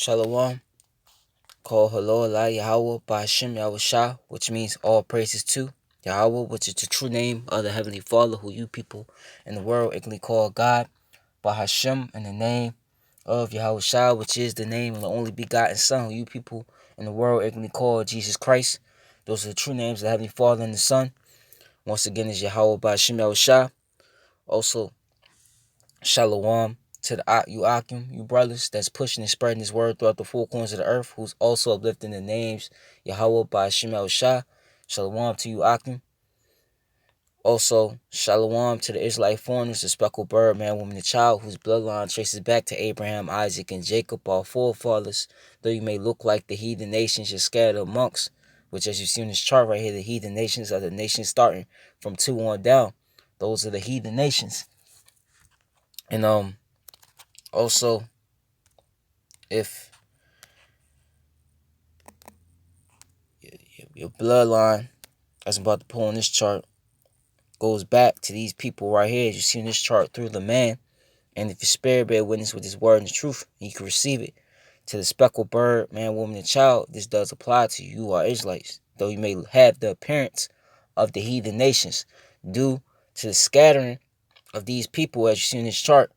Shalom. Call hello Allah Yahawah by Hashem Yahushua, which means all praises to Yahawah, which is the true name of the Heavenly Father, who you people in the world ignorantly call God, by Hashem, in the name of Yahushua, which is the name of the only begotten Son, who you people in the world ignorantly call Jesus Christ. Those are the true names of the Heavenly Father and the Son. Once again, is Yahawah by Hashem Yahushua. Also, Shalom to the you Akim, you brothers that's pushing and spreading his word throughout the four corners of the earth, who's also uplifting the names Yahawah by Hashem Shah. Shalom to you Akim. Also, Shalom to the Israelite foreigners, the speckled bird, man, woman, and child, whose bloodline traces back to Abraham, Isaac, and Jacob, our forefathers. Though you may look like the heathen nations you're scattered amongst, which, as you see in this chart right here, the heathen nations are the nations starting from 2 on down. Those are the heathen nations. And also, if your bloodline, as I'm about to pull on this chart, goes back to these people right here, as you see in this chart, through the man, and if your spirit bear witness with his word and truth, and you can receive it, to the speckled bird, man, woman, and child, this does apply to you. You are Israelites, though you may have the appearance of the heathen nations. Due to the scattering of these people, as you see in this chart,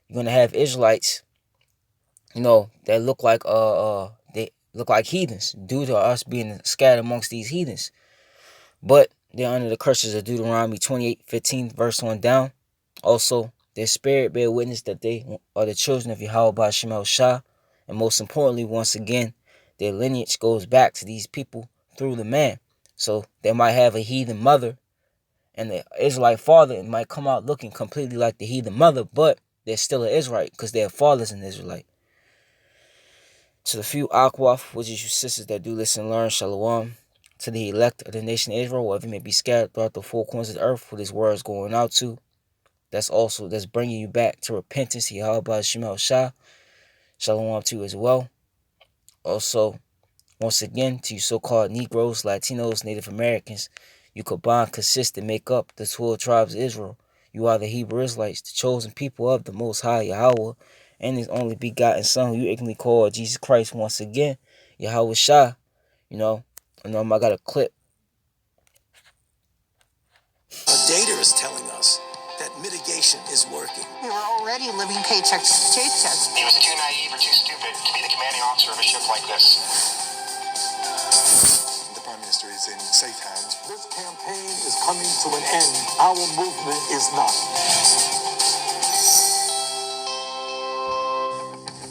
you're going to have Israelites, that look like they look like heathens due to us being scattered amongst these heathens. But they're under the curses of Deuteronomy 28:15, verse 1 down. Also, their spirit bear witness that they are the children of Yahawah by Hashem Shah. And most importantly, once again, their lineage goes back to these people through the man. So they might have a heathen mother, and the Israelite father might come out looking completely like the heathen mother, but they're still an Israelite because their father's an Israelite. To the few yahawah, which is you sisters that do listen and learn, shalom. To the elect of the nation of Israel, wherever you may be scattered throughout the four corners of the earth, where this word is going out to, that's bringing you back to repentance. Yahawah by Hashem Shah. Shalom to you as well. Also, once again, to you so-called Negroes, Latinos, Native Americans, you combine, consist, and make up the 12 tribes of Israel. You are the Hebrew Israelites, the chosen people of the Most High Yahawah, and his only begotten Son, who you ignorantly call Jesus Christ. Once again, Yahawah Shah. I got a clip. Data is telling us that mitigation is working. We were already living paycheck to paycheck. He was too naive or too stupid to be the commanding officer of a ship like this. The Prime Minister is in safe hands. This campaign is coming to an end. Our movement is not.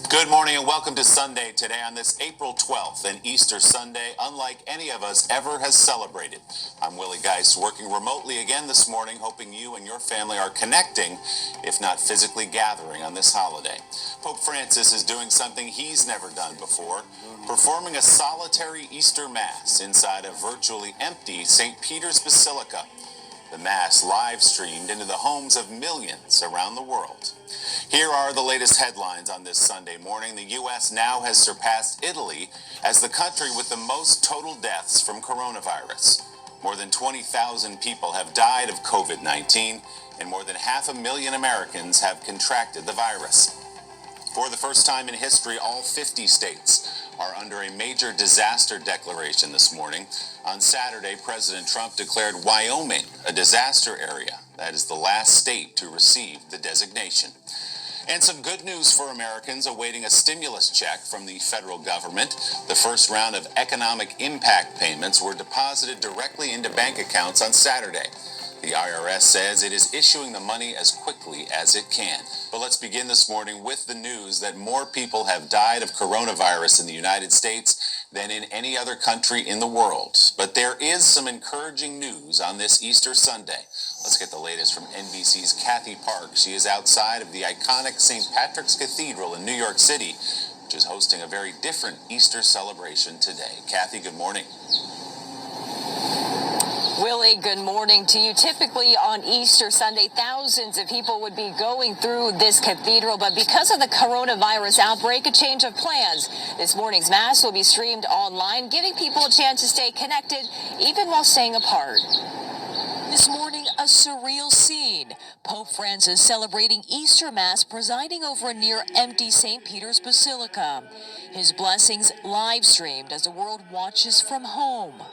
Good morning and welcome to Sunday today on this April 12th, an Easter Sunday unlike any of us ever has celebrated. I'm Willie Geist, working remotely again this morning, hoping you and your family are connecting, if not physically gathering on this holiday. Pope Francis is doing something he's never done before, performing a solitary Easter Mass inside a virtually empty St. Peter's Basilica. The Mass live streamed into the homes of millions around the world. Here are the latest headlines on this Sunday morning. The U.S. now has surpassed Italy as the country with the most total deaths from coronavirus. More than 20,000 people have died of COVID-19, and more than 500,000 Americans have contracted the virus. For the first time in history, all 50 states are under a major disaster declaration this morning. On Saturday, President Trump declared Wyoming a disaster area. That is the last state to receive the designation. And some good news for Americans awaiting a stimulus check from the federal government. The first round of economic impact payments were deposited directly into bank accounts on Saturday. The IRS says it is issuing the money as quickly as it can. But let's begin this morning with the news that more people have died of coronavirus in the United States than in any other country in the world. But there is some encouraging news on this Easter Sunday. Let's get the latest from NBC's Kathy Park. She is outside of the iconic St. Patrick's Cathedral in New York City, which is hosting a very different Easter celebration today. Kathy, good morning. Willie, good morning to you. Typically on Easter Sunday, thousands of people would be going through this cathedral, but because of the coronavirus outbreak, a change of plans. This morning's Mass will be streamed online, giving people a chance to stay connected, even while staying apart. This morning, a surreal scene. Pope Francis celebrating Easter Mass, presiding over a near-empty St. Peter's Basilica. His blessings live-streamed as the world watches from home.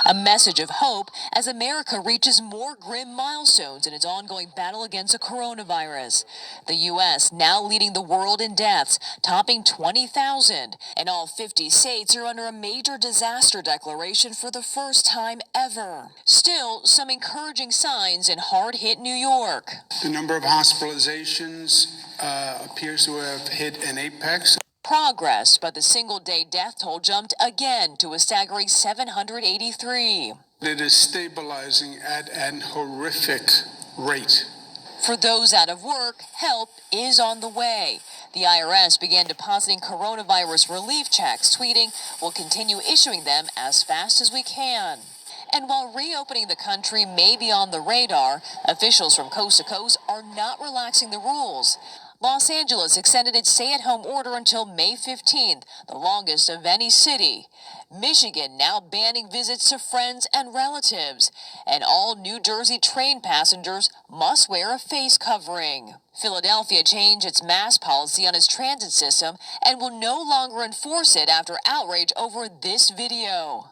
A message of hope as America reaches more grim milestones in its ongoing battle against the coronavirus. The U.S. now leading the world in deaths, topping 20,000. And all 50 states are under a major disaster declaration for the first time ever. Still, some encouraging signs in hard-hit New York. The number of hospitalizations appears to have hit an apex. Progress, but the single-day death toll jumped again to a staggering 783. It is stabilizing at an horrific rate. For those out of work, help is on the way. The IRS began depositing coronavirus relief checks, tweeting, "We'll continue issuing them as fast as we can." And while reopening the country may be on the radar, officials from coast to coast are not relaxing the rules. Los Angeles extended its stay-at-home order until May 15th, the longest of any city. Michigan now banning visits to friends and relatives. And all New Jersey train passengers must wear a face covering. Philadelphia changed its mask policy on its transit system and will no longer enforce it after outrage over this video.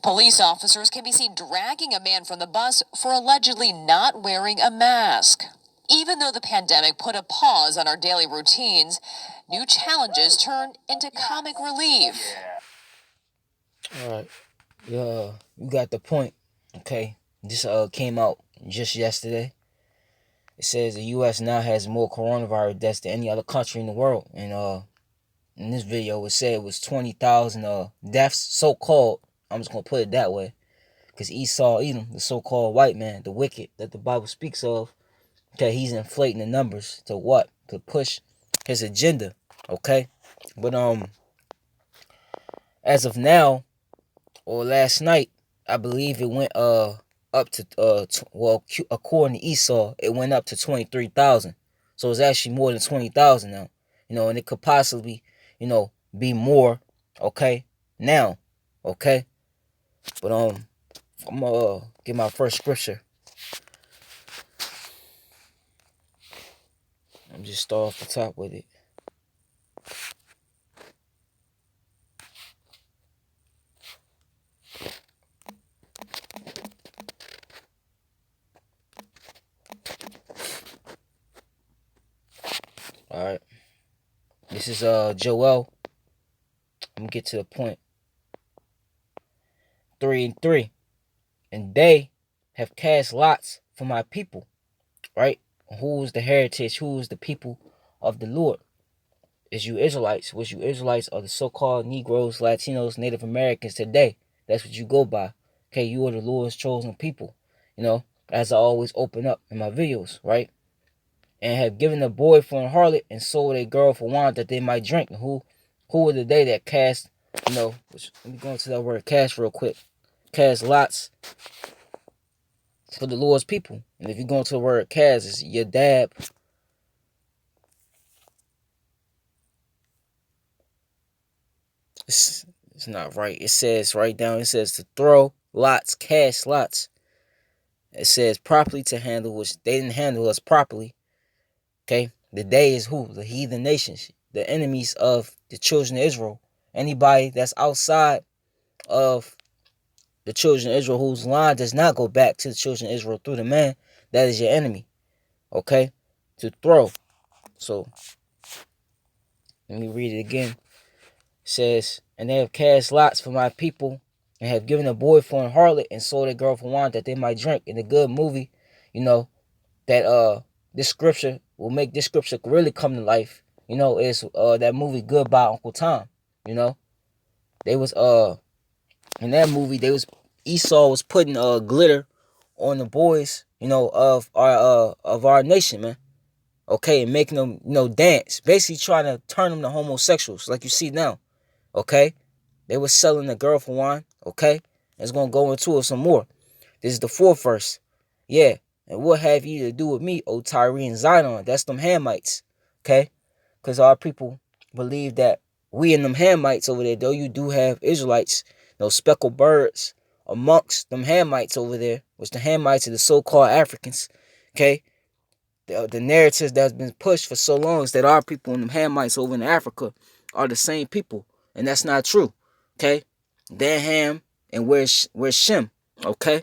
Police officers can be seen dragging a man from the bus for allegedly not wearing a mask. Even though the pandemic put a pause on our daily routines, new challenges turned into comic relief. All right. Yeah, you got the point. Okay. This came out just yesterday. It says the U.S. now has more coronavirus deaths than any other country in the world. And in this video, it said it was 20,000 deaths, so-called. I'm just going to put it that way. Because Esau, Edom, the so-called white man, the wicked that the Bible speaks of, okay, he's inflating the numbers to what? To push his agenda, okay? But as of now, or last night, I believe it went up to, according to Esau, it went up to 23,000. So it's actually more than 20,000 now. And it could possibly, be more, okay, now, okay? But I'm gonna get my first scripture. I'm just start off the top with it. All right. This is Joel. I'm gonna get to the point. 3:3. And they have cast lots for my people, right? Who is the heritage? Who is the people of the Lord? Is you Israelites, which you Israelites are the so-called Negroes, Latinos, Native Americans today. That's what you go by. Okay, you are the Lord's chosen people. As I always open up in my videos, right? And have given a boy for an harlot and sold a girl for wine that they might drink. And who are the they that cast, which, let me go into that word cast real quick. Cast lots for the Lord's people. And if you go into the word cast, it's Yadab. It's not right. It says right down, it says to throw lots, cast lots. It says properly to handle, which they didn't handle us properly. Okay? The day is who? The heathen nations. The enemies of the children of Israel. Anybody that's outside of the children of Israel whose line does not go back to the children of Israel through the man, that is your enemy. Okay? To throw. So, let me read it again. It says, and they have cast lots for my people and have given a boy for an harlot and sold a girl for wine that they might drink. In the good movie, that this scripture will make this scripture really come to life. Is that movie Goodbye Uncle Tom. They was in that movie Esau was putting glitter on the boys, of our nation, man. Okay, and making them, dance. Basically trying to turn them to homosexuals like you see now. Okay? They were selling the girl for wine. Okay? It's gonna go into it some more. This is the 4th verse. Yeah. And what have you to do with me, O Tyre and Zidon? That's them Hamites. Okay? Because our people believe that we and them Hamites over there, though you do have Israelites, speckled birds amongst them Hamites over there, which the Hamites are the so-called Africans. Okay, the narratives that's been pushed for so long is that our people and them Hamites over in Africa are the same people, and that's not true. Okay, they're Ham and we're Shem. Okay,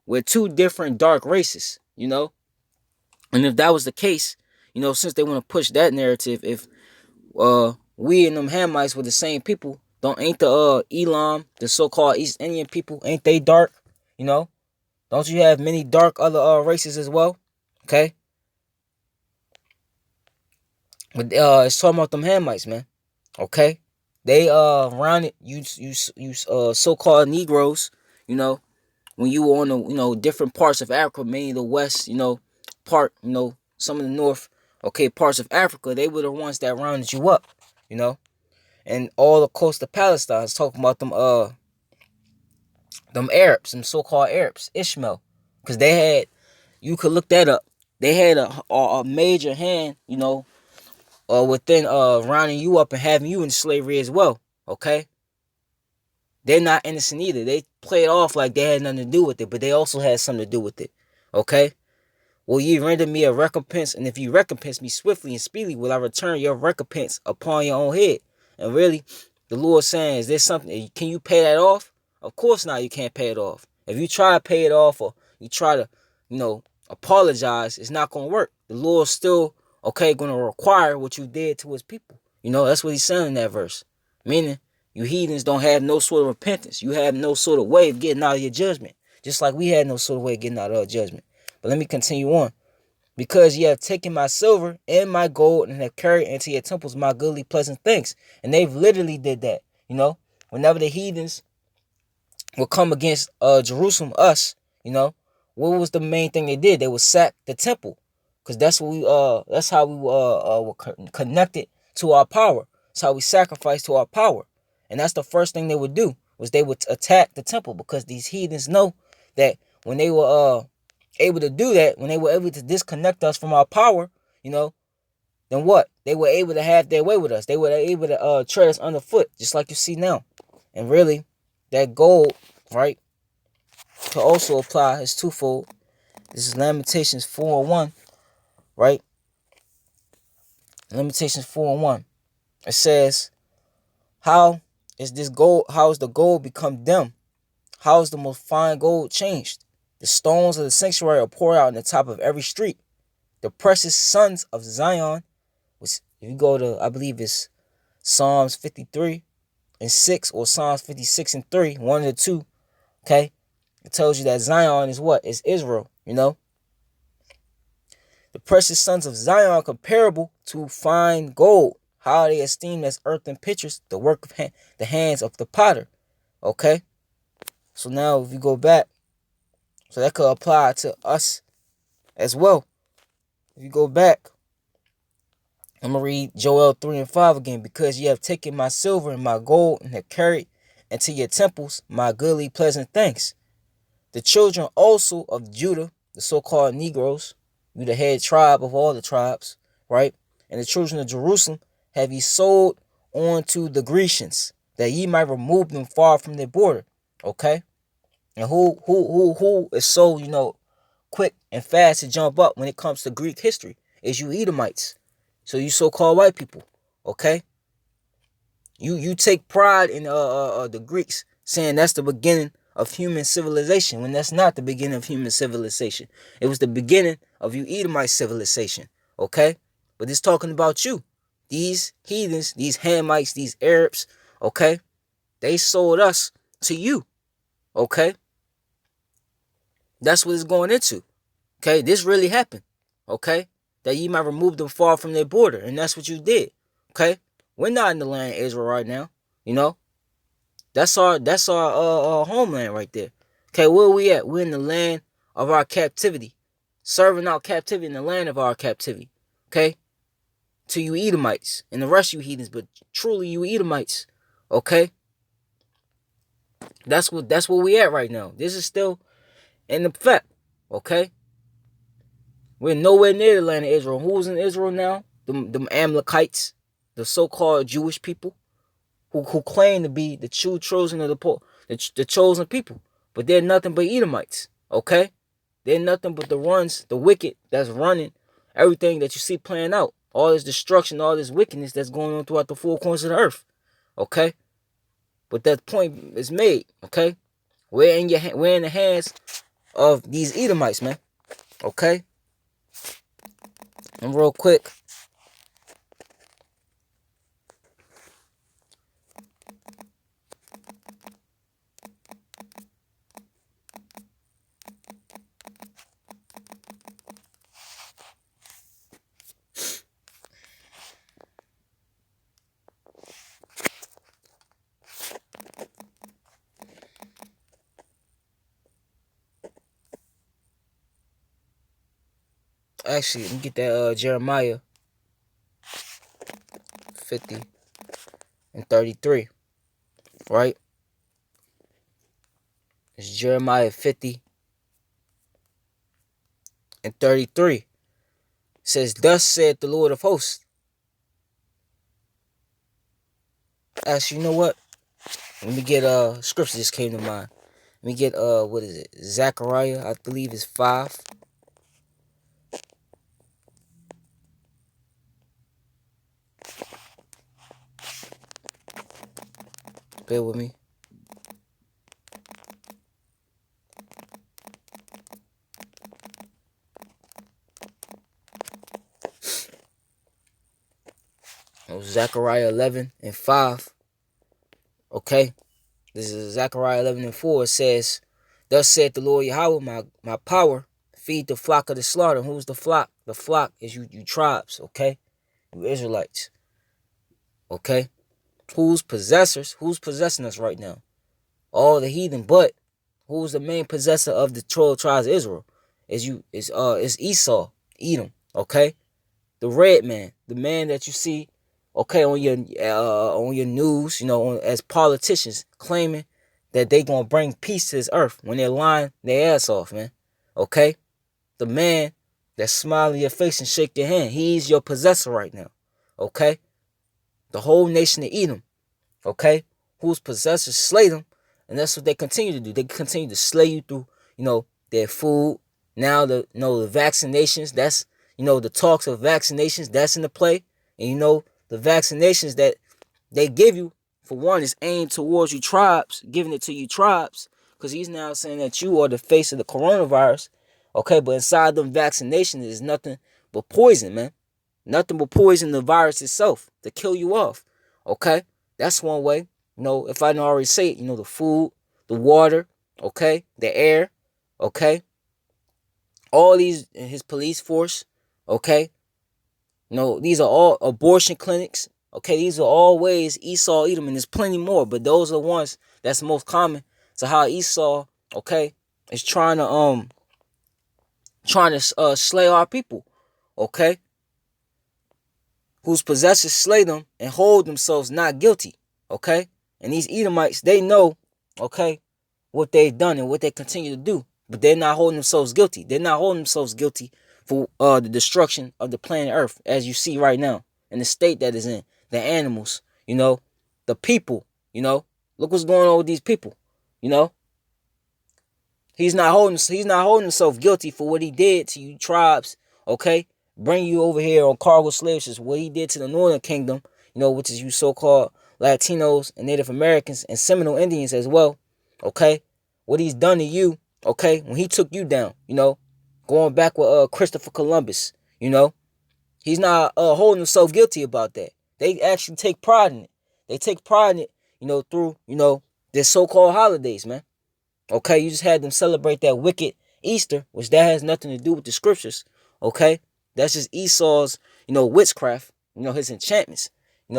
we're two different dark races. And if that was the case, since they want to push that narrative, if we and them Hamites were the same people, ain't the Elam, the so-called East Indian people, ain't they dark? Don't you have many dark other races as well? Okay, but it's talking about them Hamites, man. Okay, they rounded you so-called Negroes. When you were on the different parts of Africa, mainly the West, part, some of the North, okay, parts of Africa, they were the ones that rounded you up, and all the coast of Palestine is talking about them Arabs, them so-called Arabs, Ishmael, because they had, you could look that up, they had a major hand, within rounding you up and having you in slavery as well. Okay, they're not innocent either. They played off like they had nothing to do with it, but they also had something to do with it. Okay, will ye render me a recompense? And if you recompense me swiftly and speedily, will I return your recompense upon your own head? And really, the Lord saying, is there something, can you pay that off? Of course not, you can't pay it off. If you try to pay it off, or you try to, apologize, it's not going to work. The Lord's still, going to require what you did to his people. That's what he's saying in that verse. Meaning, you heathens don't have no sort of repentance. You have no sort of way of getting out of your judgment. Just like we had no sort of way of getting out of our judgment. But let me continue on. Because ye have taken my silver and my gold and have carried into your temples my goodly pleasant things. And they've literally did that. Whenever the heathens would come against Jerusalem, us, what was the main thing they did? They would sack the temple. Because that's how we were connected to our power. That's how we sacrificed to our power. And that's the first thing they would do, was they would attack the temple, because these heathens know that when they were able to do that, when they were able to disconnect us from our power, then what? They were able to have their way with us. They were able to tread us underfoot, just like you see now. And really, that gold, right, to also apply is twofold. This is Lamentations 4:1, right? Lamentations 4:1. It says, how is the gold become dim? How is the most fine gold changed? The stones of the sanctuary are poured out in the top of every street. The precious sons of Zion, which if you go to, I believe it's Psalms 53:6 or Psalms 56:3, one of the two, okay? It tells you that Zion is what? It's Israel, The precious sons of Zion are comparable to fine gold. How are they esteemed as earthen pitchers, the work of the hands of the potter, okay? So now if you go back, so that could apply to us as well. If you go back, I'm going to read Joel 3:5 again. Because ye have taken my silver and my gold and have carried into your temples my goodly pleasant things. The children also of Judah, the so-called Negroes, you the head tribe of all the tribes, right? And the children of Jerusalem have ye sold on to the Grecians, that ye might remove them far from their border, okay? And who is so, quick and fast to jump up when it comes to Greek history is you Edomites. So you so-called white people, okay? You take pride in the Greeks, saying that's the beginning of human civilization, when that's not the beginning of human civilization. It was the beginning of you Edomite civilization, okay? But it's talking about you. These heathens, these Hamites, these Arabs, okay? They sold us to you, okay? That's what it's going into. Okay, this really happened. Okay, that ye might remove them far from their border, and that's what you did. Okay, we're not in the land of Israel right now. That's our homeland right there. Okay, where are we at? We're in the land of our captivity, serving out captivity in the land of our captivity. Okay, to you Edomites and the rest of you heathens, but truly you Edomites. Okay, that's where we at right now. This is still in effect. Okay. We're nowhere near the land of Israel. Who's in Israel now? Them Amalekites, the so-called Jewish people, who claim to be the true chosen of the chosen people. but they're nothing but Edomites, okay? They're nothing but the ones, the wicked, that's running everything that you see playing out. All this destruction, all this wickedness that's going on throughout the four corners of the earth, okay? But that point is made, okay? We're in the hands of these Edomites, man, okay? And real quick, actually, let me get that Jeremiah 50 and 33, right? It's Jeremiah 50 and 33. It says, thus said the Lord of hosts. Actually, you know what? Let me get scripture just came to mind. Let me get what is it? Zechariah, I believe is 5. Bear with me. Zechariah 11 and 5. Okay. This is Zechariah 11 and 4. It says, thus said the Lord Yahawah, my power, feed the flock of the slaughter. Who's the flock? The flock is you tribes, okay? You Israelites. Okay? Who's possessors? Who's possessing us right now? All the heathen, but who's the main possessor of the 12 tribes of Israel? It's Esau, Edom, okay? The red man, the man that you see, okay, on your news, as politicians claiming that they gonna bring peace to this earth when they're lying their ass off, man. Okay? The man that smile in your face and shake your hand, he's your possessor right now. Okay? The whole nation of Edom, okay, whose possessors slay them, and that's what they continue to do. They continue to slay you through, their food. Now the vaccinations, that's the talks of vaccinations, that's in the play. And the vaccinations that they give you, for one, is aimed towards you tribes, giving it to you tribes, because he's now saying that you are the face of the coronavirus. Okay, but inside them vaccinations is nothing but poison, man. Nothing but poison, the virus itself, to kill you off. Okay? That's one way. If I didn't already say it, the food, the water, okay, the air, okay, all these, his police force, okay, these are all abortion clinics, okay, these are all ways Esau Edom, and there's plenty more, but those are the ones that's most common to how Esau, okay, is trying to slay our people, okay, whose possessors slay them and hold themselves not guilty, okay? And these Edomites, they know, okay, what they've done and what they continue to do, but they're not holding themselves guilty. They're not holding themselves guilty for the destruction of the planet Earth, as you see right now, in the state that is in. The animals, the people, look what's going on with these people, He's not holding himself guilty for what he did to you tribes, okay? Bring you over here on cargo slave ships, what he did to the Northern Kingdom, which is you so-called Latinos and Native Americans and Seminole Indians as well, okay? What he's done to you, okay, when he took you down, going back with Christopher Columbus, he's not holding himself guilty about that. They actually take pride in it. They take pride in it, through, their so-called holidays, man. Okay, you just had them celebrate that wicked Easter, which that has nothing to do with the scriptures. Okay, that's just Esau's, witchcraft, his enchantments. They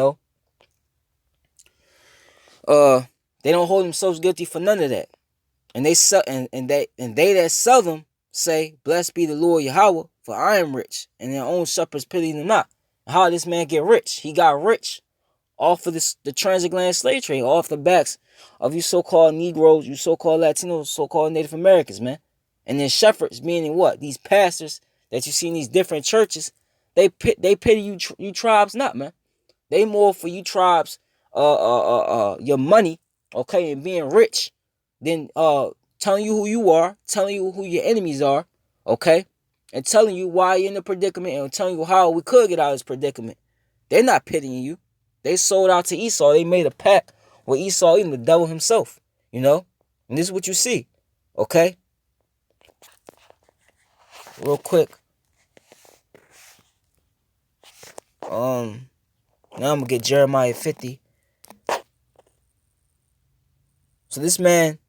don't hold themselves guilty for none of that, and they that sell them say, "Blessed be the Lord Yahawah, for I am rich, and their own shepherds pity them not." How did this man get rich? He got rich off of the transatlantic slave trade, off the backs of you so-called Negroes, you so-called Latinos, so-called Native Americans, man. And then shepherds, meaning what? These pastors that you see in these different churches, they pity you tribes not, man. They more for you tribes, your money, okay, and being rich, than telling you who you are, telling you who your enemies are, okay? And telling you why you're in the predicament and telling you how we could get out of this predicament. They're not pitying you. They sold out to Esau. They made a pact with Esau, even the devil himself, you know? And this is what you see, okay? Real quick. Now I'm gonna get Jeremiah 50. So this man,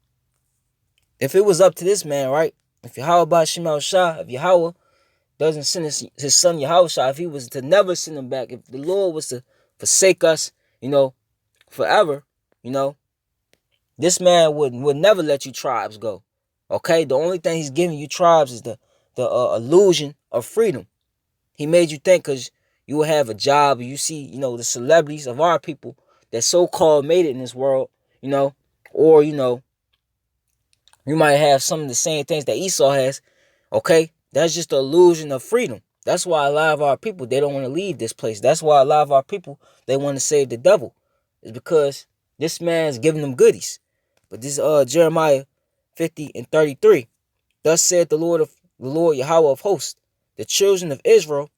if it was up to this man, right? If Yahawah Shema Shah, if Yahweh doesn't send his son Yahweh, if he was to never send him back, if the Lord was to forsake us, forever, this man would never let you tribes go. Okay? The only thing he's giving you tribes is the illusion of freedom. He made you think because you will have a job, you see, the celebrities of our people that so-called made it in this world, or, you might have some of the same things that Esau has, okay? That's just the illusion of freedom. That's why a lot of our people, they don't want to leave this place. That's why a lot of our people, they want to save the devil. It's because this man's giving them goodies. But this Jeremiah 50 and 33. Thus said the Lord Yahweh of hosts, the children of Israel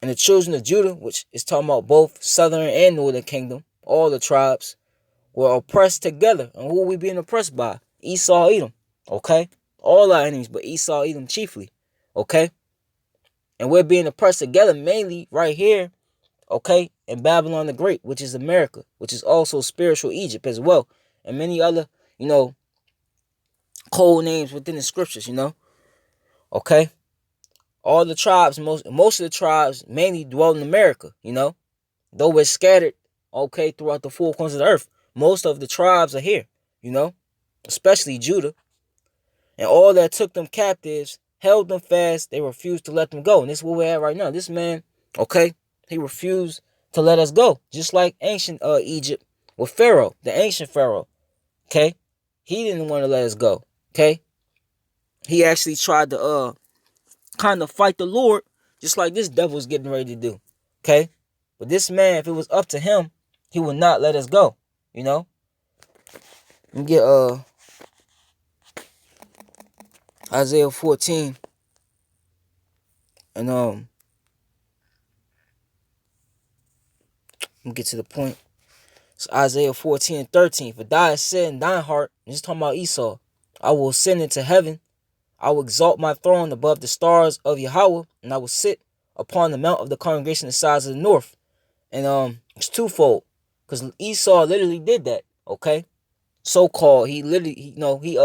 and the children of Judah, which is talking about both southern and northern kingdom, all the tribes, were oppressed together. And who are we being oppressed by? Esau, Edom. Okay? All our enemies, but Esau, Edom chiefly. Okay? And we're being oppressed together mainly right here, okay, in Babylon the Great, which is America, which is also spiritual Egypt as well. And many other, code names within the scriptures, Okay? All the tribes, most of the tribes mainly dwell in America, Though we're scattered, okay, throughout the four corners of the earth. Most of the tribes are here, especially Judah. And all that took them captives, held them fast, they refused to let them go. And this is where we're at right now. This man, okay, he refused to let us go. Just like ancient Egypt with Pharaoh, the ancient Pharaoh, okay? He didn't want to let us go, okay? He actually tried to kind of fight the Lord, just like this devil's getting ready to do, okay? But this man, if it was up to him, he would not let us go, Let me get Isaiah 14 and let me get to the point. It's Isaiah 14 and 13. For thou hast said in thine heart, and he's talking about Esau, I will ascend into heaven, I will exalt my throne above the stars of Yahweh, and I will sit upon the mount of the congregation the sides of the north. And it's twofold, because Esau literally did that, okay? So-called, he literally, he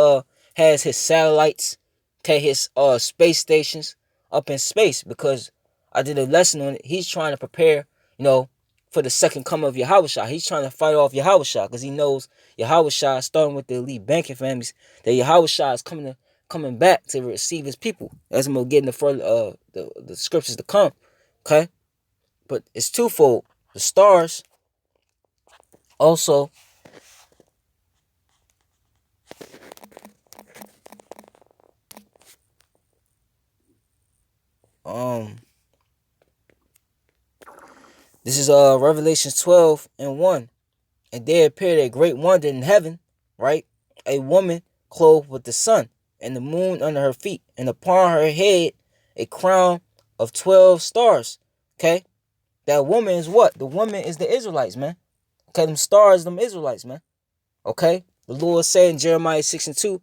has his satellites, okay, his space stations up in space, because I did a lesson on it. He's trying to prepare, for the second coming of Yahawah. He's trying to fight off Yahawah because he knows Yahawah, starting with the elite banking families, that Yahawah is coming back to receive his people. As I'm gonna get in the further the scriptures to come, okay? But it's twofold. The stars also this is Revelation 12 and 1. And there appeared a great wonder in heaven, right? A woman clothed with the sun and the moon under her feet, and upon her head a crown of 12 stars. Okay? That woman is what? The woman is the Israelites, man. Okay, them stars, them Israelites, man. Okay? The Lord said in Jeremiah 6 and 2,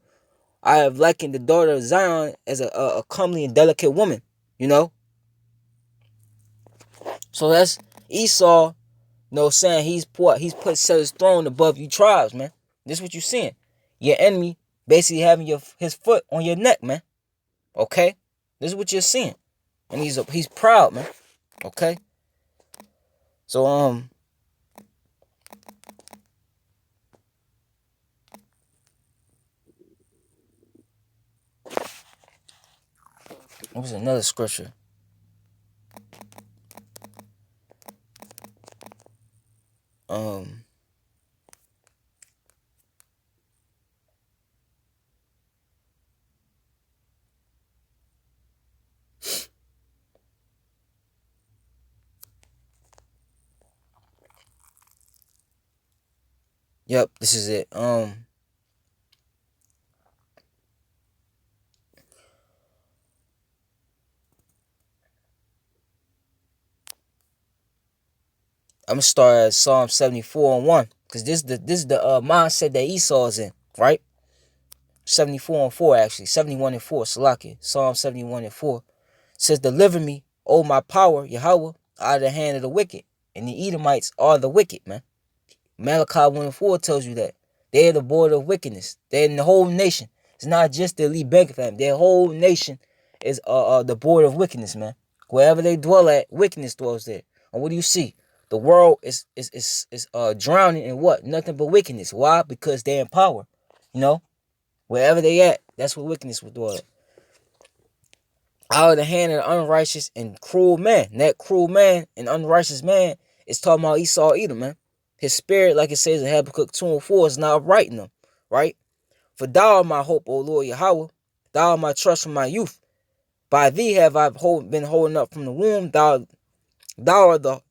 I have likened the daughter of Zion as a comely and delicate woman, So that's Esau, saying he's set his throne above you tribes, man. This is what you seeing. Your enemy basically having his foot on your neck, man. Okay? This is what you're seeing. And he's proud, man. Okay? So what was another scripture? Yep, this is it. I'm gonna start at Psalm 74 and 1. Because this is the mindset that Esau is in, right? 74 and 4 actually. 71 and 4. Salakia. Psalm 71 and 4. Says, deliver me, O my power, Yahawah, out of the hand of the wicked. And the Edomites are the wicked, man. Malachi 1 and 4 tells you that. They're the border of wickedness. They're in the whole nation. It's not just the elite beggar family. Their whole nation is the border of wickedness, man. Wherever they dwell at, wickedness dwells there. And what do you see? The world is drowning in what? Nothing but wickedness. Why? Because they're in power. You know? Wherever they at, that's where wickedness will dwell. Out of the hand of the unrighteous and cruel man. And that cruel man and unrighteous man is talking about Esau Edom, man. His spirit, like it says in Habakkuk 2 and 4, is not upright in them, right? For thou art my hope, O Lord Yahawah. Thou art my trust from my youth. By thee have I been holding up from the womb. Thou art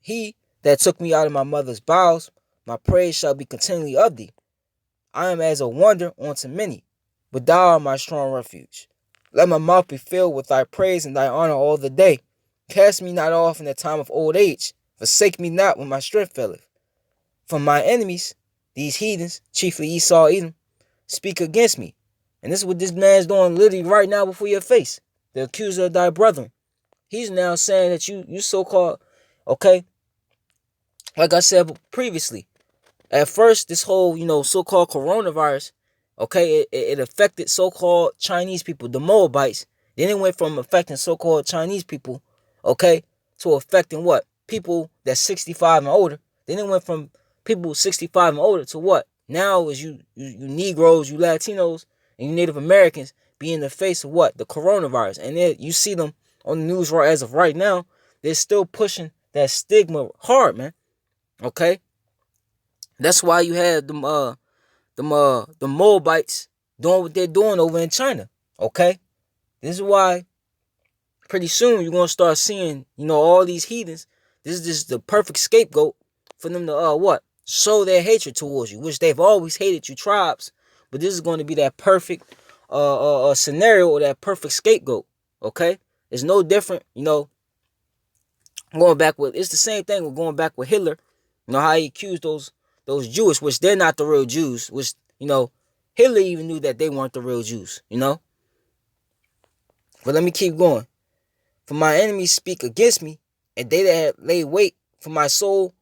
he that took me out of my mother's bowels. My praise shall be continually of thee. I am as a wonder unto many, but thou art my strong refuge. Let my mouth be filled with thy praise and thy honor all the day. Cast me not off in the time of old age. Forsake me not when my strength faileth. From my enemies, these heathens, chiefly Esau, Edom, speak against me. And this is what this man's doing literally right now before your face. The accuser of thy brethren. He's now saying that you so-called, okay, like I said previously, at first, this whole, so-called coronavirus, okay, it affected so-called Chinese people, the Moabites. Then it went from affecting so-called Chinese people, okay, to affecting what? People that's 65 and older. Then it went from people 65 and older to what? Now is you Negroes, you Latinos, and you Native Americans be in the face of what? The coronavirus. And then you see them on the news right as of right now. They're still pushing that stigma hard, man. Okay? That's why you have the Moabites doing what they're doing over in China. Okay? This is why pretty soon you're gonna start seeing, all these heathens. This is just the perfect scapegoat for them to what? Show their hatred towards you, which they've always hated you tribes. But this is going to be that perfect scenario or that perfect scapegoat. Okay? It's no different, going back with, it's the same thing with going back with Hitler. You know how he accused those Jewish, which they're not the real Jews, which, Hitler even knew that they weren't the real Jews, But let me keep going. For my enemies speak against me, and they that have laid wait for my soul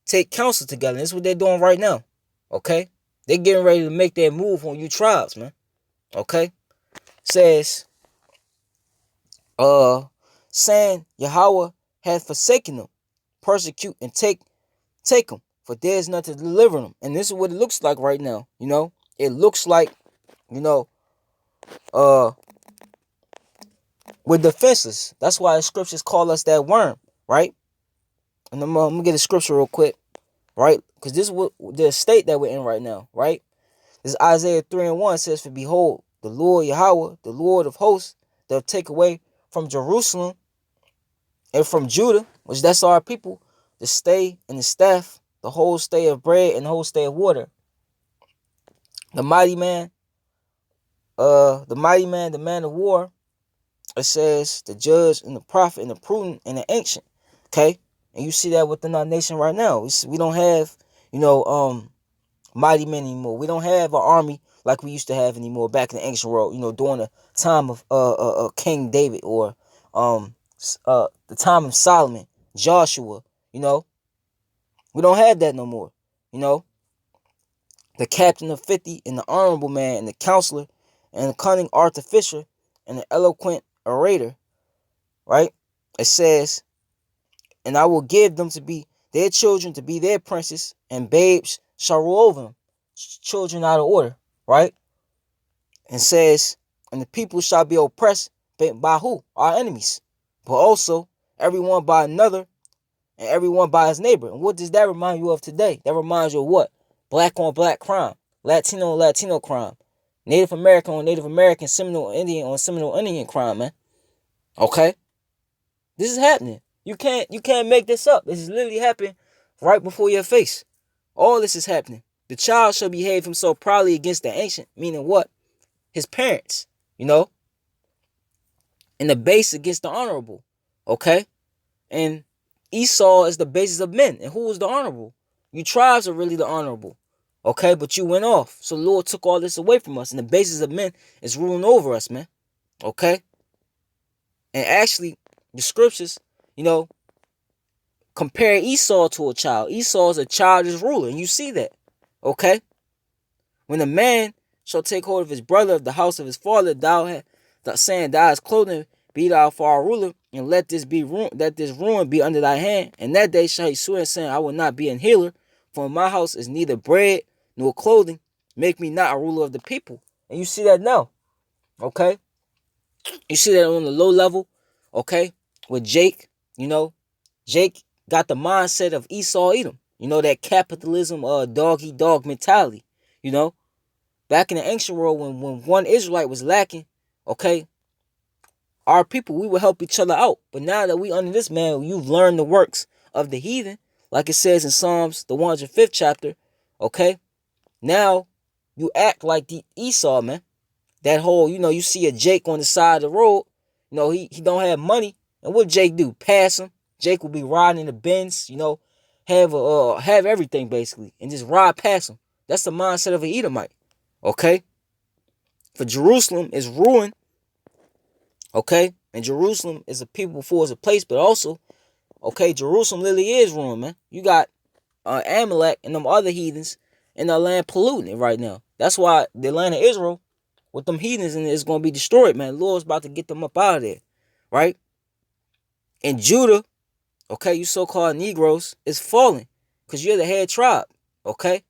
take counsel together. And this is what they're doing right now. Okay? They're getting ready to make their move on you tribes, man. Okay? Says, saying Yahawah hath forsaken them. Persecute and take them, for there is none to deliver them. And this is what it looks like right now. It looks like, we're defenseless. That's why the scriptures call us that worm, right? And I'm gonna get a scripture real quick, right? Because this is what the state that we're in right now, right? This is Isaiah 3 and 1 says, for behold, the Lord Yahawah, the Lord of hosts, they'll take away from Jerusalem and from Judah, which that's our people, the stay and the staff, the whole stay of bread and the whole stay of water. The mighty man, the man of war. It says the judge and the prophet and the prudent and the ancient. Okay? And you see that within our nation right now. We don't have, mighty men anymore. We don't have an army like we used to have anymore back in the ancient world, during the time of King David or the time of Solomon, Joshua, We don't have that no more, The captain of 50 and the honorable man and the counselor and the cunning artificer and the eloquent orator, right? It says, and I will give them to be their children, to be their princes, and babes shall rule over them. Children out of order, right? And says, and the people shall be oppressed by who? Our enemies. But also, everyone by another, and everyone by his neighbor. And what does that remind you of today? That reminds you of what? Black on black crime. Latino on Latino crime. Native American on Native American, Seminole Indian on Seminole Indian crime, man. Okay? This is happening. You can't make this up. This is literally happening right before your face. All this is happening. The child shall behave himself proudly against the ancient, meaning what? His parents, And the base against the honorable. Okay? And Esau is the basis of men. And who was the honorable? You tribes are really the honorable. Okay, but you went off. So the Lord took all this away from us. And the basis of men is ruling over us, man. Okay? And actually, the scriptures, compare Esau to a child. Esau is a childish ruler. And you see that. Okay? When a man shall take hold of his brother of the house of his father, saying, thou hast clothing, be thou for our ruler, and let this ruin be under thy hand. And that day shall he swear, saying, I will not be an healer, for in my house is neither bread nor clothing. Make me not a ruler of the people. And you see that now. Okay? You see that on the low level. Okay? With Jake, Jake got the mindset of Esau Edom. That capitalism, dog eat dog mentality. Back in the ancient world, when one Israelite was lacking, okay, our people, we would help each other out. But now that we under this man, you've learned the works of the heathen, like it says in Psalms, the 105th chapter, okay? Now, you act like the Esau, man. That whole, you see a Jake on the side of the road, he don't have money. And what Jake do? Pass him. Jake will be riding in the Benz, have everything basically, and just ride past him. That's the mindset of an Edomite, okay? For Jerusalem is ruined, okay? And Jerusalem is a people before it's a place, but also, okay, Jerusalem literally is ruined, man. You got Amalek and them other heathens in the land polluting it right now. That's why the land of Israel, with them heathens in it, is going to be destroyed, man. The Lord's about to get them up out of there, right? And Judah, okay, you so-called Negroes, is falling because you're the head tribe, okay?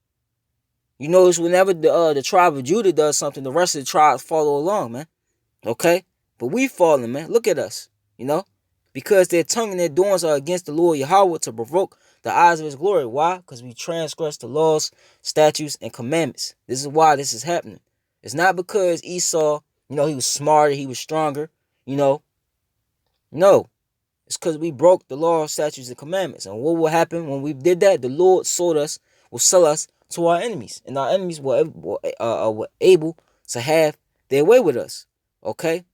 You notice whenever the tribe of Judah does something, the rest of the tribes follow along, man. Okay? But we falling, man. Look at us, because their tongue and their doings are against the Lord Yahawah to provoke the eyes of his glory. Why? Because we transgress the laws, statutes, and commandments. This is why this is happening. It's not because Esau, he was smarter, he was stronger, No. It's because we broke the law, statutes, and commandments. And what will happen when we did that? The Lord will sell us to our enemies. And our enemies were able to have their way with us. Okay?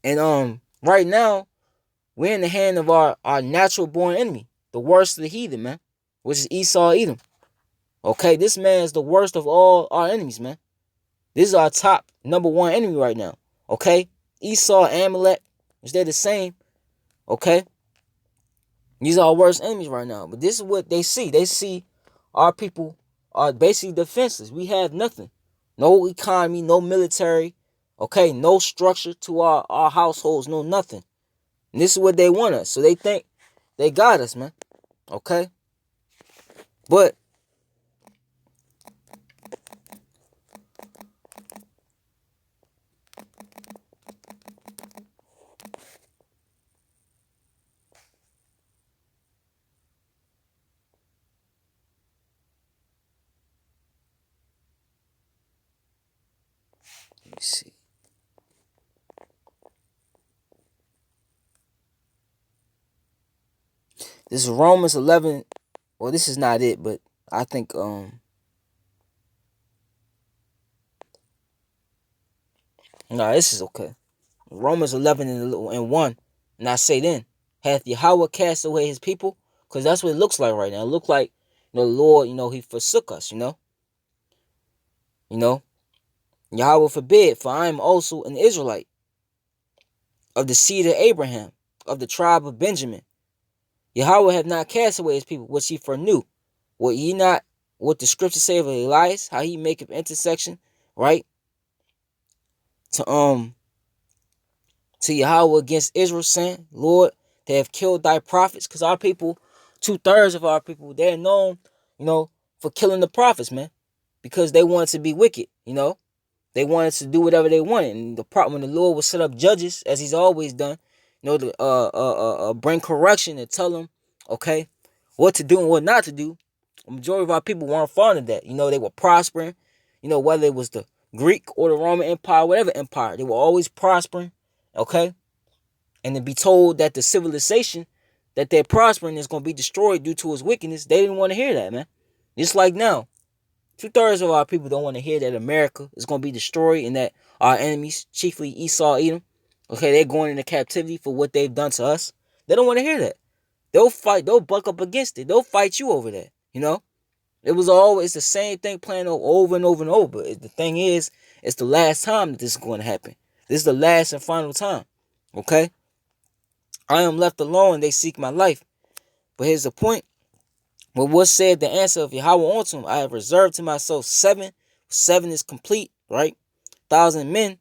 And right now, we're in the hand of our natural born enemy. The worst of the heathen, man. Which is Esau Edom. Okay? This man is the worst of all our enemies, man. This is our top number one enemy right now. Okay? Esau, Amalek, which they're the same. Okay? These are our worst enemies right now. But this is what they see. They see our people are basically defenseless. We have nothing. No economy, no military. Okay? No structure to our households, no nothing. And this is what they want us. So they think they got us, man. Okay? But let me see. This is Romans 11. Well, this is not it, but I think nah, this is okay. Romans 11 and 1. And I say then, hath Yahawah cast away his people? Because that's what it looks like right now. It looks like the Lord, he forsook us, Yahawah forbid, for I am also an Israelite of the seed of Abraham, of the tribe of Benjamin. Yahawah hath not cast away his people, which he foreknew. Will ye not, what the scripture say of Elias, how he maketh intersection, right? To Yahawah against Israel, saying, Lord, they have killed thy prophets. Because our people, 2/3 of our people, they're known, for killing the prophets, man. Because they wanted to be wicked, They wanted to do whatever they wanted. And when the Lord would set up judges, as he's always done, to bring correction and tell them, okay, what to do and what not to do. The majority of our people weren't fond of that. They were prospering. Whether it was the Greek or the Roman Empire, whatever empire, they were always prospering, okay? And to be told that the civilization that they're prospering is going to be destroyed due to its wickedness, they didn't want to hear that, man. Just like now, 2/3 of our people don't want to hear that America is going to be destroyed and that our enemies, chiefly Esau, Edom, okay, they're going into captivity for what they've done to us. They don't want to hear that. they'll fight, they'll buck up against it. They'll fight you over that, you know? It was always the same thing playing over and over and over. But the thing is, it's the last time that this is going to happen. This is the last and final time. Okay? I am left alone, they seek my life. But here's the point. But what said the answer of Yahawah unto him? I have reserved to myself 7. 7 is complete, right? 1,000 men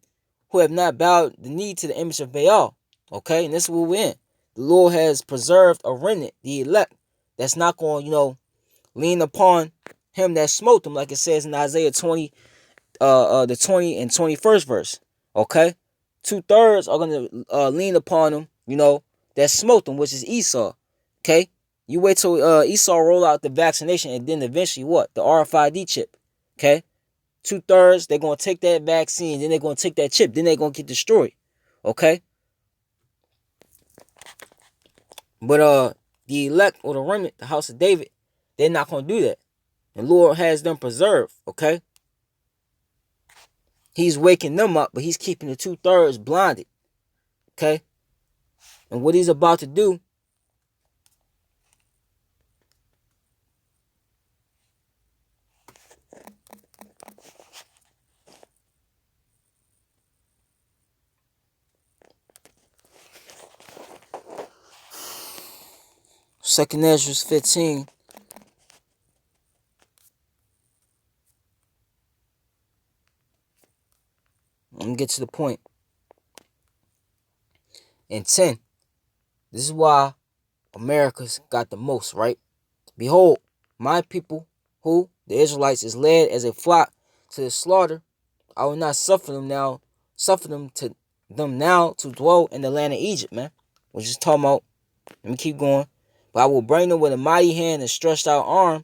who have not bowed the knee to the image of Baal. Okay? And this is where we're in. The Lord has preserved a remnant, the elect, that's not going, lean upon him that smote them, like it says in Isaiah 20, the 20 and 21st verse. Okay? 2/3 are going to lean upon him, that smote them, which is Esau. Okay? You wait till Esau roll out the vaccination, and then eventually what? The RFID chip. Okay? 2/3, they're going to take that vaccine, then they're going to take that chip, then they're going to get destroyed. Okay? But the elect or the remnant, the house of David, they're not going to do that. The Lord has them preserved, okay? He's waking them up, but he's keeping the 2/3 blinded, okay? And what he's about to do, Second Ezra 15. Let me get to the point. And 10. This is why America's got the most, right? Behold, my people, who the Israelites is led as a flock to the slaughter. I will not suffer them now to dwell in the land of Egypt, man. We're just talking about. Let me keep going. But I will bring them with a mighty hand and stretched out arm,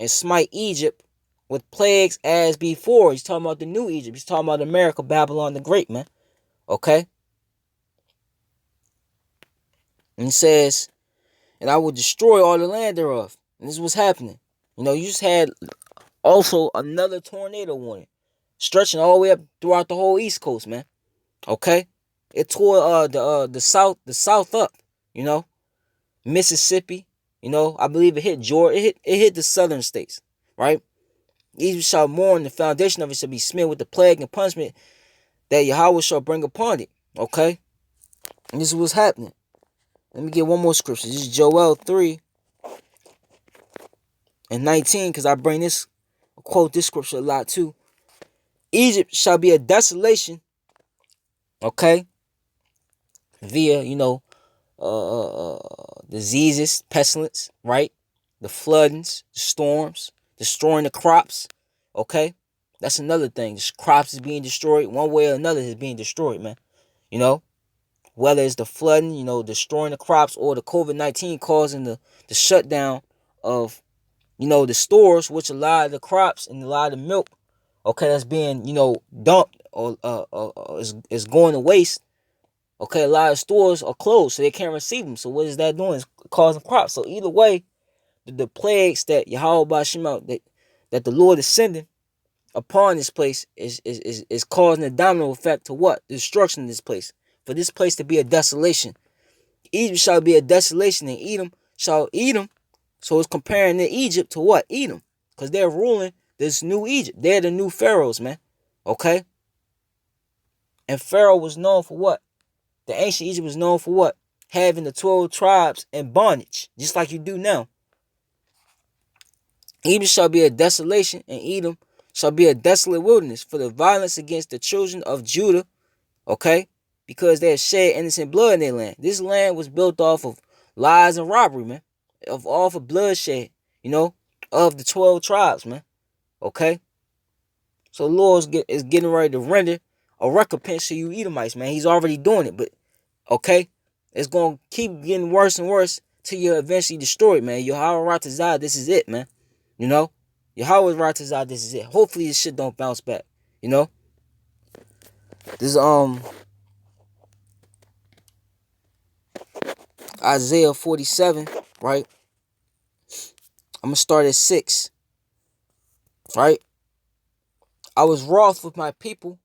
and smite Egypt with plagues as before. He's talking about the new Egypt. He's talking about America, Babylon the Great, man. Okay? And he says, and I will destroy all the land thereof. And this is what's happening. You just had also another tornado warning, stretching all the way up throughout the whole East Coast, man. Okay? It tore the south up, Mississippi, I believe it hit Georgia, it hit the southern states, right? Egypt shall mourn, the foundation of it shall be smeared with the plague and punishment that Yahawah shall bring upon it. Okay? And this is what's happening. Let me get one more scripture. This is Joel 3 and 19, because I quote this scripture a lot too. Egypt shall be a desolation, okay? Via, diseases, pestilence, right? The floodings, the storms, destroying the crops, okay? That's another thing. The crops is being destroyed. One way or another is being destroyed, man. Whether it's the flooding, destroying the crops, or the COVID-19 causing the shutdown of, the stores, which a lot of the crops and a lot of the milk, okay, that's being, dumped or is going to waste. Okay, a lot of stores are closed, so they can't receive them. So what is that doing? It's causing crops. So either way, the plagues that Yahawah that the Lord is sending upon this place is causing a domino effect to what? The destruction of this place. For this place to be a desolation. Egypt shall be a desolation, and Edom shall Edom. So it's comparing the Egypt to what? Edom. Because they're ruling this new Egypt. They're the new pharaohs, man. Okay? And Pharaoh was known for what? The ancient Egypt was known for what? Having the 12 tribes in bondage, just like you do now. Egypt shall be a desolation, and Edom shall be a desolate wilderness for the violence against the children of Judah, okay? Because they have shed innocent blood in their land. This land was built off of lies and robbery, man. Off of bloodshed, of the 12 tribes, man. Okay? So the Lord is getting ready to render a recompense to you Edomites, man. He's already doing it, but okay, it's gonna keep getting worse and worse till you're eventually destroyed, man. Yahawah Ratazah, this is it, man. Yahawah Ratazah, this is it. Hopefully this shit don't bounce back. This Isaiah 47, right? I'm gonna start at 6. Right? I was wroth with my people.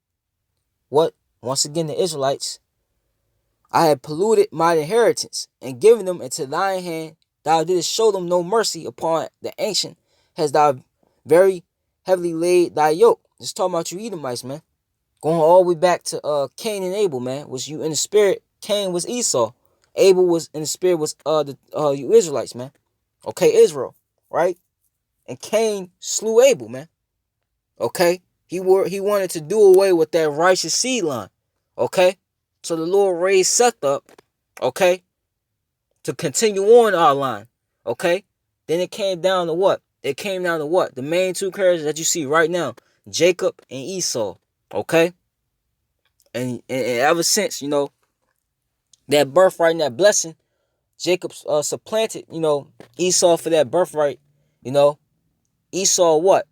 What? Once again, the Israelites. I had polluted my inheritance and given them into thine hand. Thou didst show them no mercy upon the ancient. Has thou very heavily laid thy yoke. Just talking about you Edomites, man. Going all the way back to Cain and Abel, man. Was you in the spirit? Cain was Esau. Abel was in the spirit was you Israelites, man. Okay, Israel, right? And Cain slew Abel, man. Okay? He wanted to do away with that righteous seed line. Okay? So the Lord raised Seth up, okay, to continue on our line. Okay? Then it came down to what? It came down to what? The main two characters that you see right now, Jacob and Esau. Okay? And ever since, that birthright and that blessing, Jacob supplanted, Esau for that birthright. Esau what?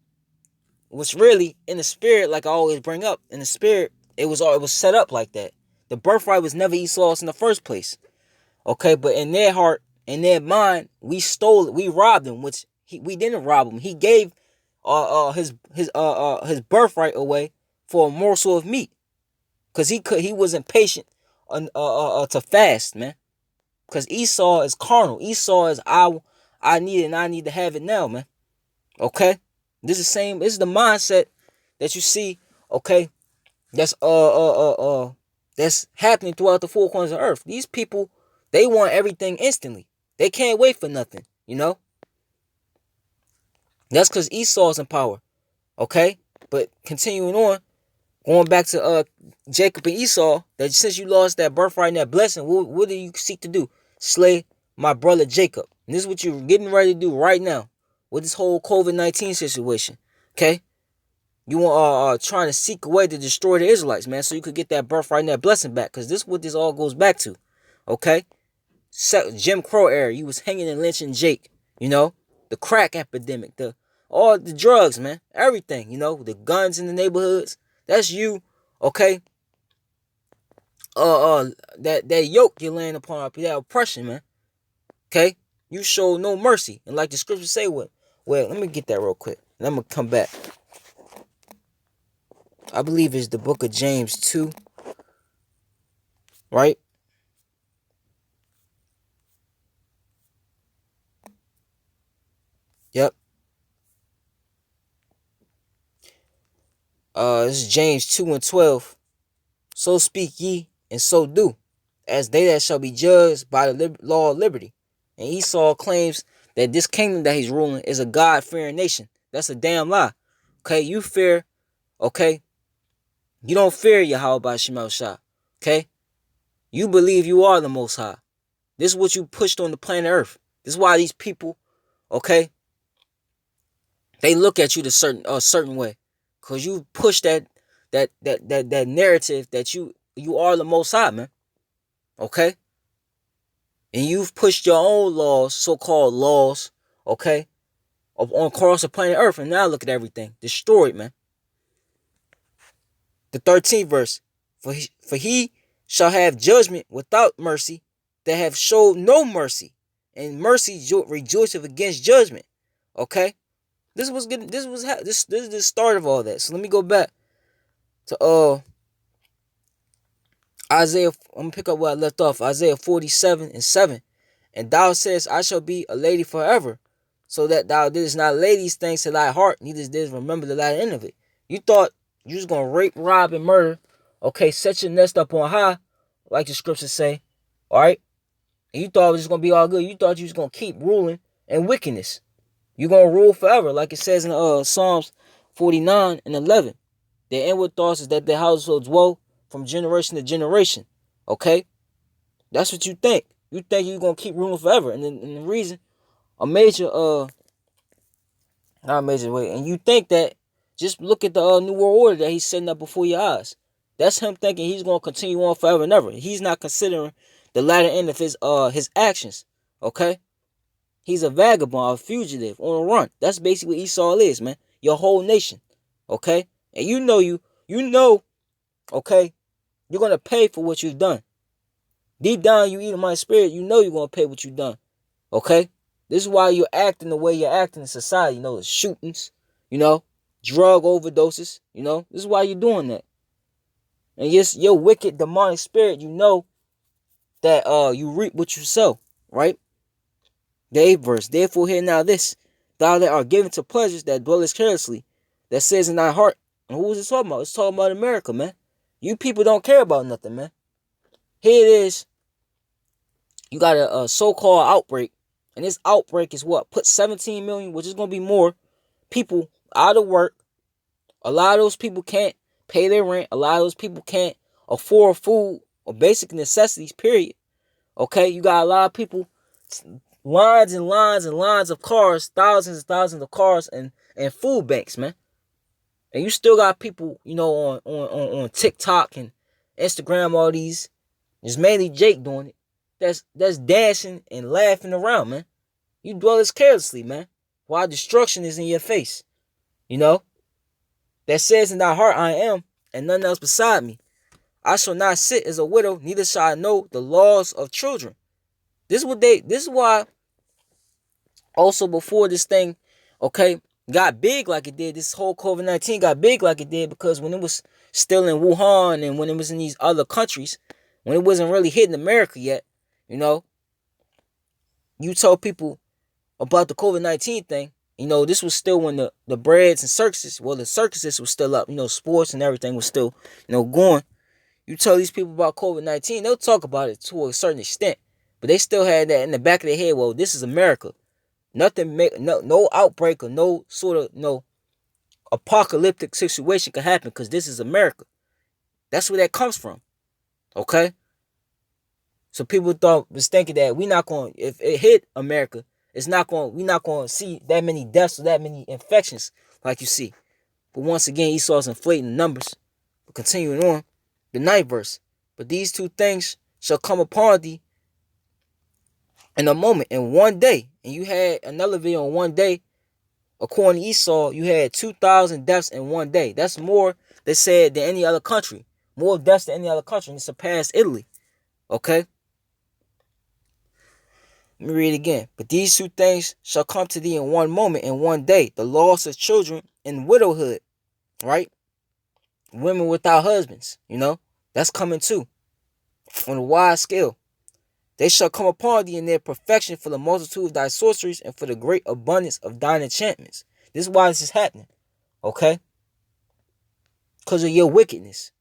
Was really in the spirit, like I always bring up, in the spirit, it was set up like that. The birthright was never Esau's in the first place. Okay, but in their heart, in their mind, we stole it, we robbed him, which we didn't rob him. He gave his birthright away for a morsel of meat. Cause he wasn't patient to fast, man. Cause Esau is carnal. Esau is I need it and I need to have it now, man. Okay? This is the mindset that you see, okay, that's that's happening throughout the four corners of earth. These people, they want everything instantly. They can't wait for nothing, That's because Esau's in power. Okay? But continuing on, going back to Jacob and Esau, that since you lost that birthright and that blessing, what do you seek to do? Slay my brother Jacob. And this is what you're getting ready to do right now with this whole COVID-19 situation. Okay? You are trying to seek a way to destroy the Israelites, man, so you could get that birthright and that blessing back. Because this is what this all goes back to. Okay? Jim Crow era, you was hanging and lynching Jake. The crack epidemic, all the drugs, man. Everything, the guns in the neighborhoods. That's you, okay? That yoke you're laying upon our people, that oppression, man. Okay? You show no mercy. And like the scriptures say, well, let me get that real quick. And I'm going to come back. I believe it's the book of James 2. Right? Yep. This is James 2 and 12. So speak ye, and so do, as they that shall be judged by the law of liberty. And Esau claims that this kingdom that he's ruling is a God-fearing nation. That's a damn lie. Okay, you fear, okay? You don't fear Yahawah by Shemel Shah. Okay? You believe you are the Most High. This is what you pushed on the planet Earth. This is why these people, okay, they look at you a certain way. Because you push that narrative that you are the Most High, man. Okay? And you've pushed your own laws, so-called laws, okay, on across the planet Earth. And now look at everything. Destroyed, man. The 13th verse. For he shall have judgment without mercy, that have showed no mercy. And mercy rejoiceth against judgment. Okay? This is the start of all that. So let me go back to Isaiah. I'm gonna pick up where I left off. Isaiah 47 and 7. And thou sayest, I shall be a lady forever, so that thou didst not lay these things to thy heart, neither didst remember the latter end of it. You thought you was gonna rape, rob, and murder. Okay, set your nest up on high, like the scriptures say. Alright? And you thought it was just gonna be all good. You thought you was gonna keep ruling in wickedness. You're going to rule forever, like it says in Psalms 49 and 11. Their inward thoughts is that their households dwell from generation to generation. Okay? That's what you think. You think you're going to keep ruling forever. And the reason, not a major way, and you think that, just look at the New World Order that he's setting up before your eyes. That's him thinking he's going to continue on forever and ever. He's not considering the latter end of his actions. Okay? He's a vagabond, a fugitive, on a run. That's basically what Esau is, man. Your whole nation. Okay? And you know, okay, you're going to pay for what you've done. Deep down, you eat in my spirit, you know you're going to pay what you've done. Okay? This is why you're acting the way you're acting in society. The shootings, drug overdoses, This is why you're doing that. And yes, your wicked demonic spirit, that you reap what you sow, right? The 8th verse. Therefore hear now this, thou that art given to pleasures that dwellest carelessly, that says in thy heart. And who is it talking about? It's talking about America, man. You people don't care about nothing, man. Here it is. You got a so-called outbreak, and this outbreak is what? Put 17 million, which is going to be more, people out of work. A lot of those people can't pay their rent. A lot of those people can't afford food or basic necessities, period. Okay, you got a lot of people, lines and lines and lines of cars, thousands and thousands of cars and food banks, man. And you still got people, on TikTok and Instagram, all these. It's mainly Jake doing it. That's dancing and laughing around, man. You dwell as carelessly, man. While destruction is in your face. That says in thy heart, I am, and none else beside me. I shall not sit as a widow, neither shall I know the laws of children. This is why also before this thing, okay, got big like it did, this whole COVID-19 got big like it did, because when it was still in Wuhan and when it was in these other countries, when it wasn't really hitting America yet, you told people about the COVID-19 thing, this was still when the breads and circuses, well, the circuses was still up, sports and everything was still, going. You tell these people about COVID-19, they'll talk about it to a certain extent, but they still had that in the back of their head, well, this is America. No outbreak or no sort of, apocalyptic situation could happen because this is America. That's where that comes from, okay? So people was thinking that if it hit America, we're not going to see that many deaths or that many infections like you see. But once again, Esau's inflating the numbers. But continuing on, the 9th verse. But these two things shall come upon thee in a moment, in one day. And you had another video in one day. According to Esau, you had 2,000 deaths in one day. That's more, they said, than any other country. More deaths than any other country. And it surpassed Italy. Okay? Let me read it again. But these two things shall come to thee in one moment, in one day. The loss of children and widowhood. Right? Women without husbands. That's coming too. On a wide scale. They shall come upon thee in their perfection for the multitude of thy sorceries and for the great abundance of thine enchantments. This is why this is happening. Okay? Because of your wickedness.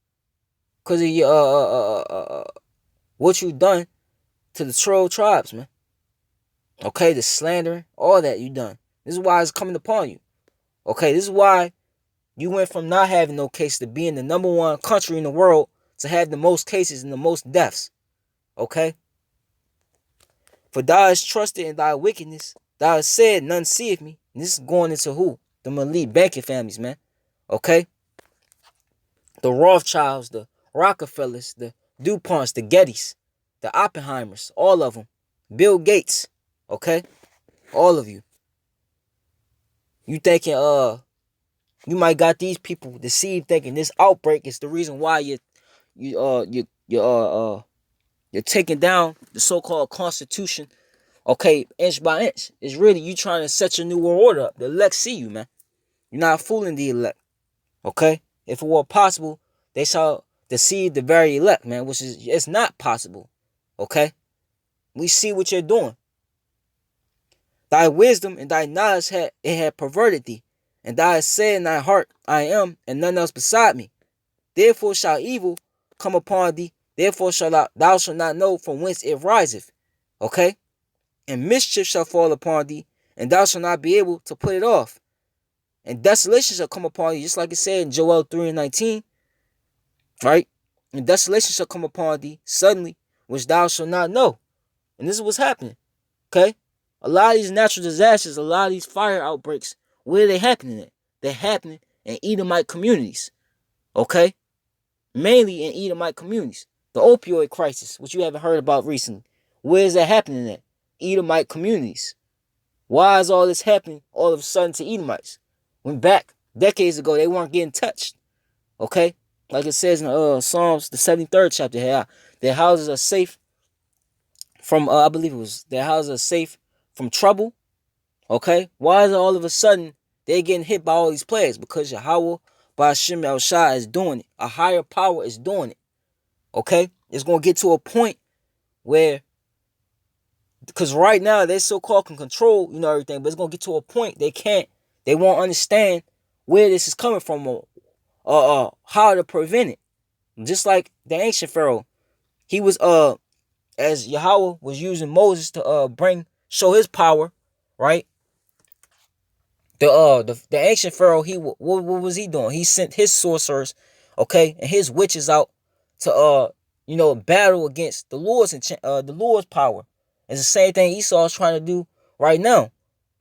Because of your what you've done to the troll tribes, man. Okay, the slander, all that you done. This is why it's coming upon you. Okay, this is why you went from not having no case to being the number one country in the world to have the most cases and the most deaths. Okay? For thou hast trusted in thy wickedness. Thou hast said, none seeth me. And this is going into who? The elite banking families, man. Okay? The Rothschilds, the Rockefellers, the DuPonts, the Gettys, the Oppenheimers, all of them. Bill Gates. Okay? All of you. You thinking, you might got these people deceived thinking this outbreak is the reason why you're taking down the so-called Constitution, okay, inch by inch. It's really you trying to set your new world order up. The elect see you, man. You're not fooling the elect, okay? If it were possible, they shall deceive the very elect, man, which is, it's not possible, okay? We see what you're doing. Thy wisdom and thy knowledge had perverted thee, and thou hast said in thy heart, I am, and none else beside me. Therefore shall evil come upon thee. Therefore thou shalt not know from whence it riseth. Okay? And mischief shall fall upon thee, and thou shalt not be able to put it off. And desolation shall come upon you, just like it said in Joel 3:19. Right? And desolation shall come upon thee suddenly, which thou shalt not know. And this is what's happening. Okay? A lot of these natural disasters, a lot of these fire outbreaks, where are they happening at? They're happening in Edomite communities. Okay? Mainly in Edomite communities. The opioid crisis, which you haven't heard about recently. Where is that happening at? Edomite communities. Why is all this happening all of a sudden to Edomites? When back decades ago, they weren't getting touched. Okay? Like it says in Psalms, the 73rd chapter, their houses are safe from, I believe it was, their houses are safe from trouble. Okay? Why is it all of a sudden they're getting hit by all these plagues? Because Yahawah by Hashem Yahushua is doing it. A higher power is doing it. Okay? It's going to get to a point where, because right now they so-called can control, everything, but it's gonna get to a point they won't understand where this is coming from, or how to prevent it. Just like the ancient Pharaoh, he was as Yahawah was using Moses to show his power, right? The ancient Pharaoh, what was he doing? He sent his sorcerers, okay, and his witches out to battle against the Lord's power. It's the same thing Esau is trying to do right now.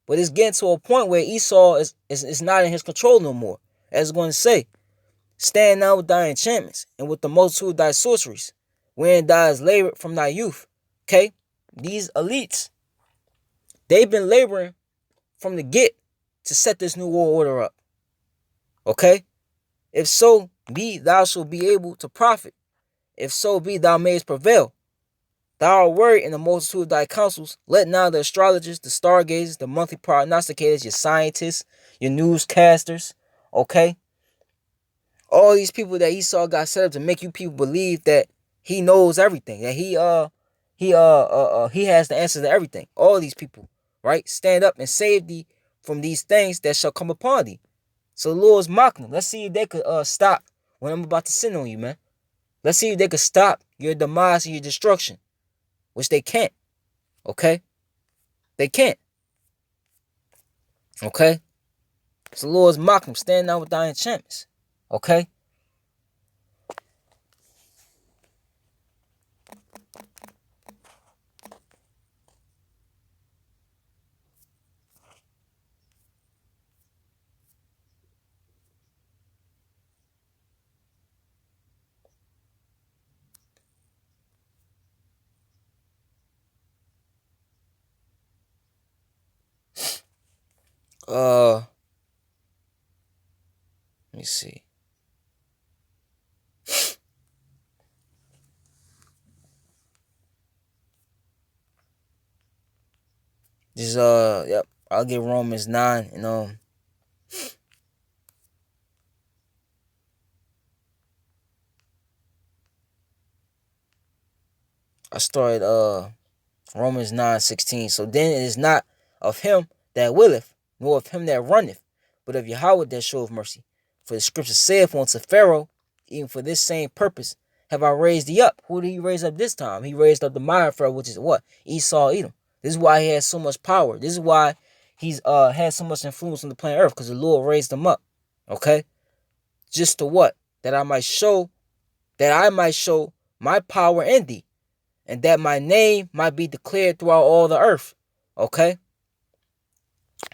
But it's getting to a point where Esau is not in his control no more. As it's going to say, stand now with thy enchantments and with the multitude of thy sorceries, wherein thou hast labored from thy youth. Okay? These elites, they've been laboring from the get to set this new world order up. Okay? If so be thou shalt be able to profit. If so be thou mayest prevail. Thou art worried in the multitude of thy counsels. Let now the astrologers, the stargazers, the monthly prognosticators, your scientists, your newscasters, okay? All these people that Esau got set up to make you people believe that he knows everything, that he has the answer to everything. All these people, right? Stand up and save thee from these things that shall come upon thee. So the Lord's mocking them. Let's see if they could stop when I'm about to send on you, man. Let's see if they could stop your demise and your destruction. Which they can't. Okay? They can't. Okay? So the Lord's mocking them. Stand out with thy enchantments. Okay? Let me see. This yep, I'll get Romans 9 and I started Romans 9:16. So then it is not of him that willeth, nor of him that runneth, but of Yahawah that showeth mercy. For the scripture saith unto Pharaoh, even for this same purpose have I raised thee up. Who did he raise up this time? He raised up the Maya Pharaoh, which is what? Esau, Edom. This is why he has so much power. This is why he's had so much influence on the planet Earth, because the Lord raised him up. Okay? Just to what? That I might show my power in thee, and that my name might be declared throughout all the earth. Okay?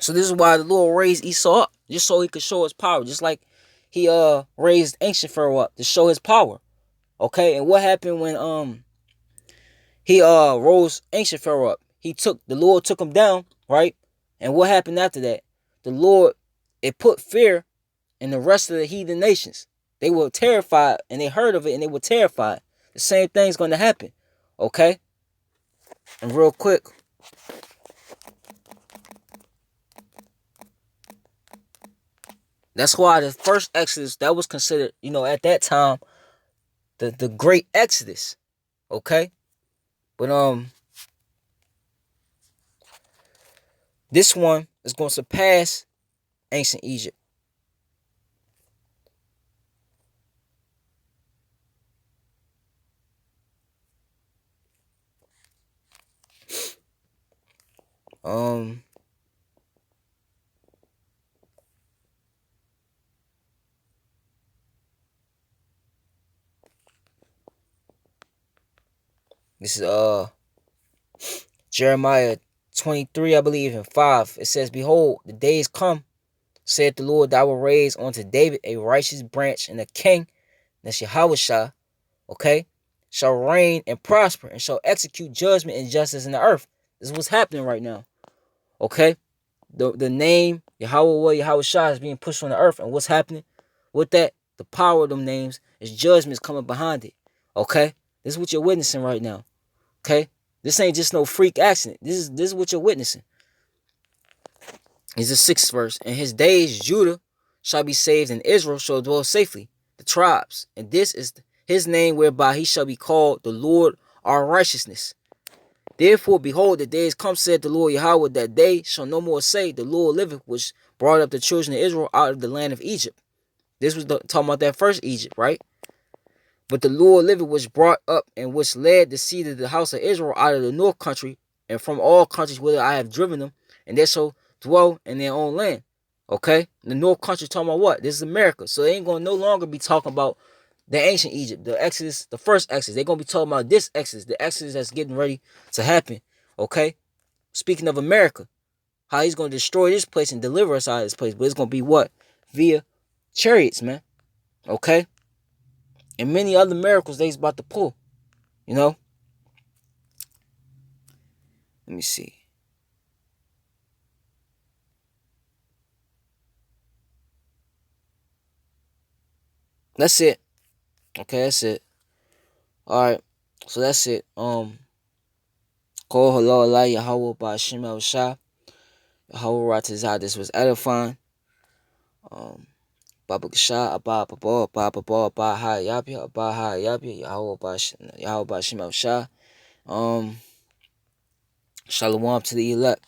So this is why the Lord raised Esau up, just so he could show his power, just like he raised ancient Pharaoh up to show his power. Okay? And what happened when he rose ancient Pharaoh up? The Lord took him down, right? And what happened after that? The Lord, it put fear in the rest of the heathen nations. They were terrified, and they heard of it, and they were terrified. The same thing's going to happen. Okay? And real quick, that's why the first Exodus, that was considered, at that time, the great Exodus. Okay? But this one is going to surpass ancient Egypt. This is Jeremiah 23, I believe, and 5. It says, behold, the days come, saith the Lord, that I will raise unto David a righteous branch, and a king, that's Yahawah, okay, shall reign and prosper, and shall execute judgment and justice in the earth. This is what's happening right now. Okay? The name Yahawah is being pushed on the earth. And what's happening with that? The power of them names is judgments coming behind it. Okay? This is what you're witnessing right now. Okay? This ain't just no freak accident. This is what you're witnessing. It's the 6th verse. In his days Judah shall be saved, and Israel shall dwell safely, the tribes. And this is his name whereby he shall be called the Lord our righteousness. Therefore, behold, the days come, said the Lord Yahawah, that they shall no more say, the Lord liveth, which brought up the children of Israel out of the land of Egypt. This was talking about that first Egypt, right? But the Lord liveth, which brought up and which led the seed of the house of Israel out of the north country, and from all countries whither I have driven them, and they shall dwell in their own land. Okay? The north country talking about what? This is America. So they ain't going to no longer be talking about the ancient Egypt, the Exodus, the first Exodus. They're going to be talking about this Exodus, the Exodus that's getting ready to happen. Okay? Speaking of America, how he's going to destroy this place and deliver us out of this place. But it's going to be what? Via chariots, man. Okay? And many other miracles that he's about to pull. You know? Let me see. That's it. Okay, that's it. Alright. So that's it. Call hello Allah Yahawah by Hashem El Shah. Yahawah Ratazah. This was edifying. Baba Gasha, Abba Baba, Baba Baba, Abba Hayabia, Abba Hayabia, Yahawah by Hashem El Shah. Shalom to the elect.